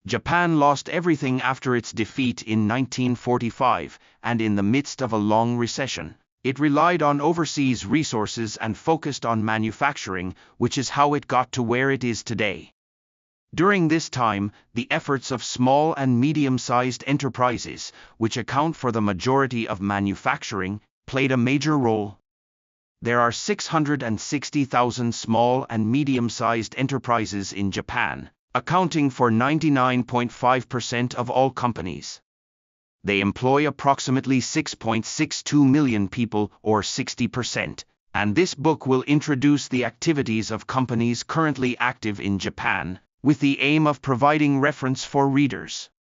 Japan lost everything after its defeat in 1945, and in the midst of a long recession, it relied on overseas resources and focused on manufacturing, which is how it got to where it is today. During this time, the efforts of small and medium-sized enterprises, which account for the majority of manufacturing, played a major role. There are 660,000 small and medium-sized enterprises in Japan, accounting for 99.5% of all companies. They employ approximately 6.62 million people, or 60%, and this book will introduce the activities of companies currently active in Japan, with the aim of providing reference for readers.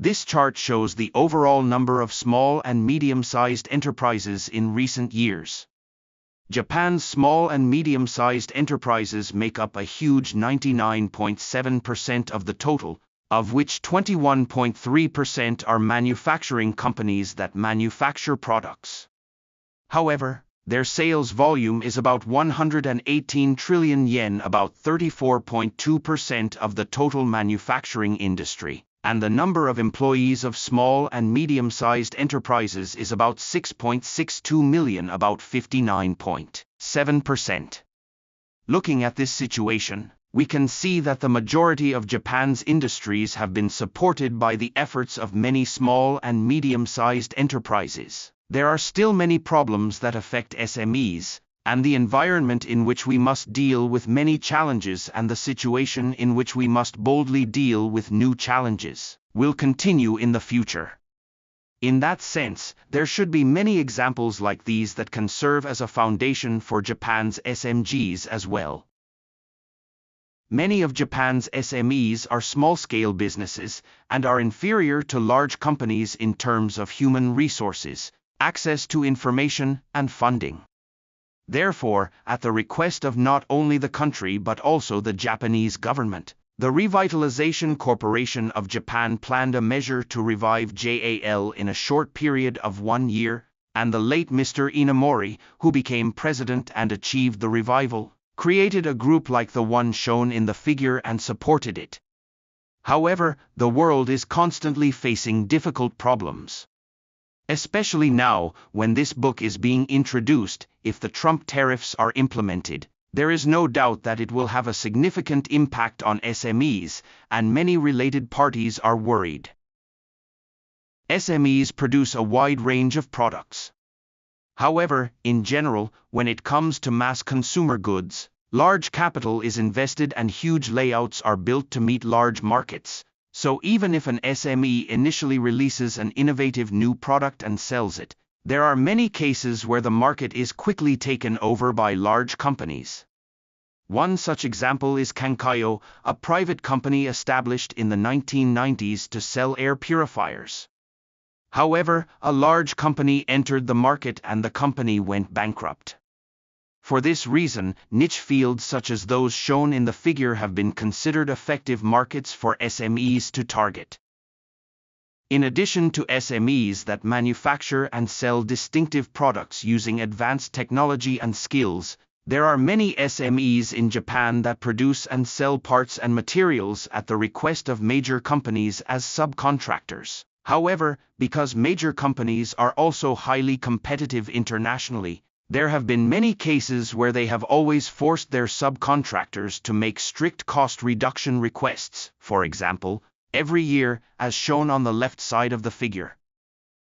This chart shows the overall number of small and medium-sized enterprises in recent years. Japan's small and medium-sized enterprises make up a huge 99.7% of the total, of which 21.3% are manufacturing companies that manufacture products. However, their sales volume is about 118 trillion yen, about 34.2% of the total manufacturing industry, and the number of employees of small and medium-sized enterprises is about 6.62 million, about 59.7%. Looking at this situation, we can see that the majority of Japan's industries have been supported by the efforts of many small and medium-sized enterprises. There are still many problems that affect SMEs, and the environment in which we must deal with many challenges and the situation in which we must boldly deal with new challenges will continue in the future. In that sense, there should be many examples like these that can serve as a foundation for Japan's SMGs as well. Many of Japan's SMEs are small-scale businesses and are inferior to large companies in terms of human resources, access to information, and funding. Therefore, at the request of not only the country but also the Japanese government, the Revitalization Corporation of Japan planned a measure to revive JAL in a short period of 1 year, and the late Mr. Inamori, who became president and achieved the revival, created a group like the one shown in the figure and supported it. However, the world is constantly facing difficult problems. Especially now, when this book is being introduced, if the Trump tariffs are implemented, there is no doubt that it will have a significant impact on SMEs, and many related parties are worried. SMEs produce a wide range of products. However, in general, when it comes to mass consumer goods, large capital is invested and huge layouts are built to meet large markets. So even if an SME initially releases an innovative new product and sells it, there are many cases where the market is quickly taken over by large companies. One such example is Kankayo, a private company established in the 1990s to sell air purifiers. However, a large company entered the market and the company went bankrupt. For this reason, niche fields such as those shown in the figure have been considered effective markets for SMEs to target. In addition to SMEs that manufacture and sell distinctive products using advanced technology and skills, there are many SMEs in Japan that produce and sell parts and materials at the request of major companies as subcontractors. However, because major companies are also highly competitive internationally, there have been many cases where they have always forced their subcontractors to make strict cost reduction requests, for example, every year, as shown on the left side of the figure.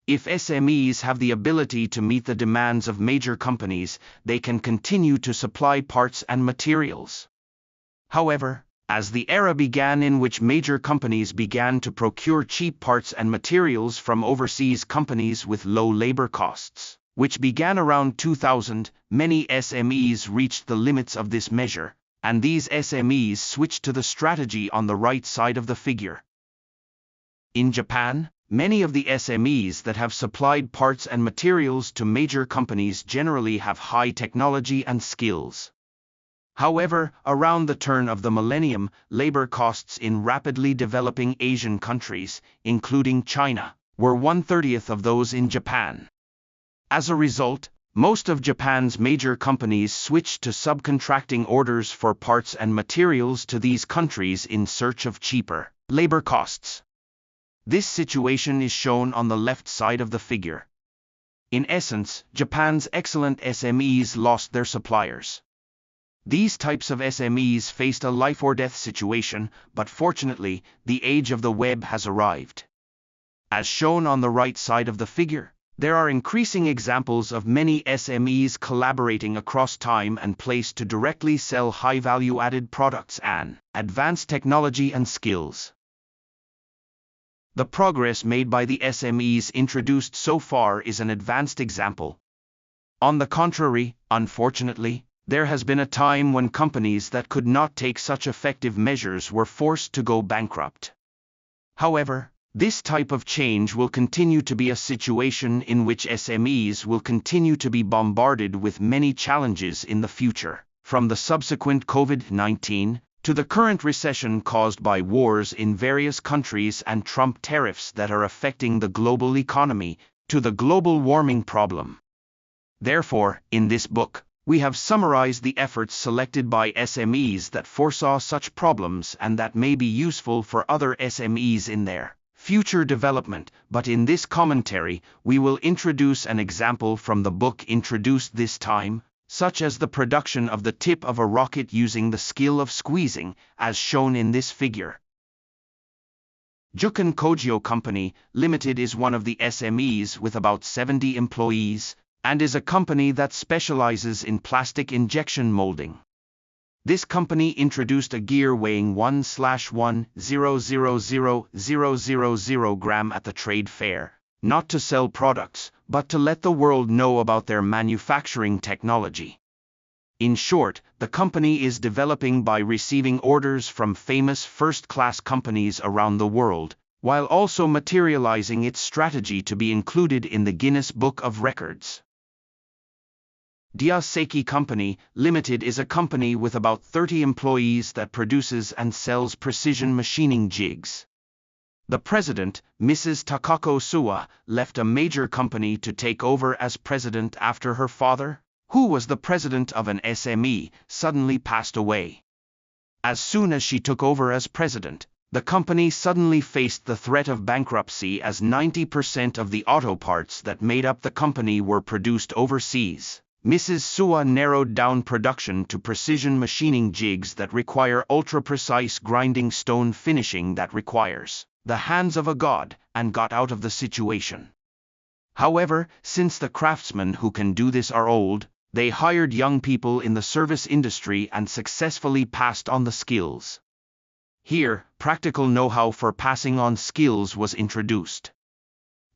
If SMEs have the ability to meet the demands of major companies, they can continue to supply parts and materials. However, as the era began in which major companies began to procure cheap parts and materials from overseas companies with low labor costs, which began around 2000, many SMEs reached the limits of this measure, and these SMEs switched to the strategy on the right side of the figure. In Japan, many of the SMEs that have supplied parts and materials to major companies generally have high technology and skills. However, around the turn of the millennium, labor costs in rapidly developing Asian countries, including China, were 1/30 of those in Japan. As a result, Most of Japan's major companies switched to subcontracting orders for parts and materials to these countries in search of cheaper labor costs. This situation is shown on the left side of the figure. In essence, Japan's excellent SMEs lost their suppliers. These types of SMEs faced a life-or-death situation, but fortunately, the age of the web has arrived. As shown on the right side of the figure, there are increasing examples of many SMEs collaborating across time and place to directly sell high-value-added products and advanced technology and skills. The progress made by the SMEs introduced so far is an advanced example. On the contrary, unfortunately, there has been a time when companies that could not take such effective measures were forced to go bankrupt. However, this type of change will continue to be a situation in which SMEs will continue to be bombarded with many challenges in the future, from the subsequent COVID-19 to the current recession caused by wars in various countries and Trump tariffs that are affecting the global economy, to the global warming problem. Therefore, in this book, we have summarized the efforts selected by SMEs that foresaw such problems and that may be useful for other SMEs in their future development, but in this commentary, we will introduce an example from the book introduced this time, such as the production of the tip of a rocket using the skill of squeezing, as shown in this figure. Jukan Kogyo Company, Limited is one of the SMEs with about 70 employees, and is a company that specializes in plastic injection molding. This company introduced a gear weighing 1/1,000,000 gram at the trade fair, not to sell products, but to let the world know about their manufacturing technology. In short, the company is developing by receiving orders from famous first-class companies around the world, while also materializing its strategy to be included in the Guinness Book of Records. Dia Seiki Company, Limited is a company with about 30 employees that produces and sells precision machining jigs. The president, Mrs. Takako Suwa, left a major company to take over as president after her father, who was the president of an SME, suddenly passed away. As soon as she took over as president, the company suddenly faced the threat of bankruptcy as 90% of the auto parts that made up the company were produced overseas. Mrs. Suwa narrowed down production to precision machining jigs that require ultra-precise grinding stone finishing that requires the hands of a god, and got out of the situation. However, since the craftsmen who can do this are old, they hired young people in the service industry and successfully passed on the skills. Here, practical know-how for passing on skills was introduced.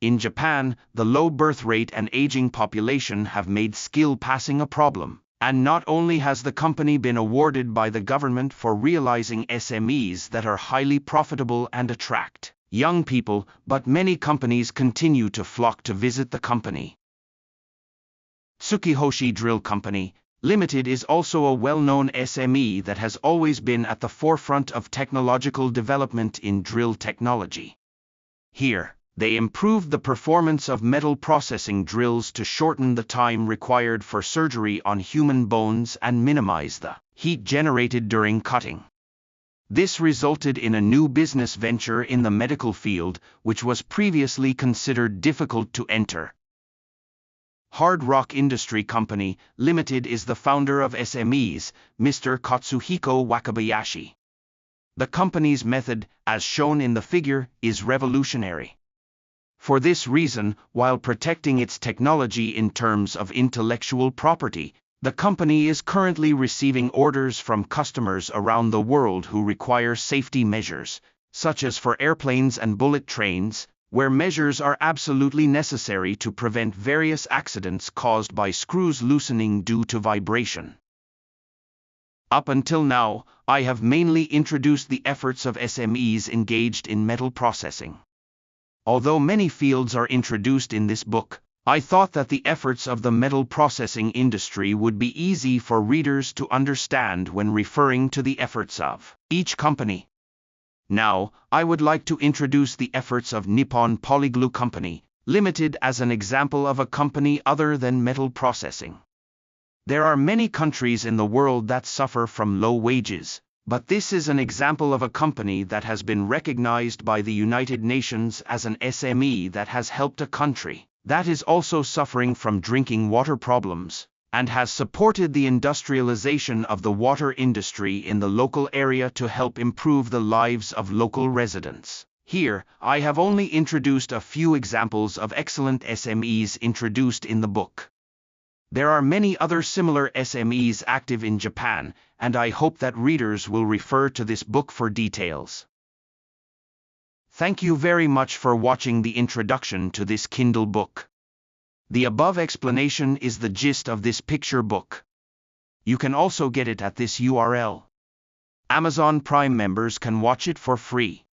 In Japan, the low birth rate and aging population have made skill passing a problem, and not only has the company been awarded by the government for realizing SMEs that are highly profitable and attract young people, but many companies continue to flock to visit the company. Tsukihoshi Drill Company, Limited is also a well-known SME that has always been at the forefront of technological development in drill technology. Here, they improved the performance of metal processing drills to shorten the time required for surgery on human bones and minimize the heat generated during cutting. This resulted in a new business venture in the medical field, which was previously considered difficult to enter. Hard Rock Industry Company, Limited is the founder of SMEs, Mr. Katsuhiko Wakabayashi. The company's method, as shown in the figure, is revolutionary. For this reason, while protecting its technology in terms of intellectual property, the company is currently receiving orders from customers around the world who require safety measures, such as for airplanes and bullet trains, where measures are absolutely necessary to prevent various accidents caused by screws loosening due to vibration. Up until now, I have mainly introduced the efforts of SMEs engaged in metal processing. Although many fields are introduced in this book, I thought that the efforts of the metal processing industry would be easy for readers to understand when referring to the efforts of each company. Now, I would like to introduce the efforts of Nippon Polyglue Company, Limited as an example of a company other than metal processing. There are many countries in the world that suffer from low wages, but this is an example of a company that has been recognized by the United Nations as an SME that has helped a country that is also suffering from drinking water problems, and has supported the industrialization of the water industry in the local area to help improve the lives of local residents. Here, I have only introduced a few examples of excellent SMEs introduced in the book. There are many other similar SMEs active in Japan, and I hope that readers will refer to this book for details. Thank you very much for watching the introduction to this Kindle book. The above explanation is the gist of this picture book. You can also get it at this URL. Amazon Prime members can watch it for free.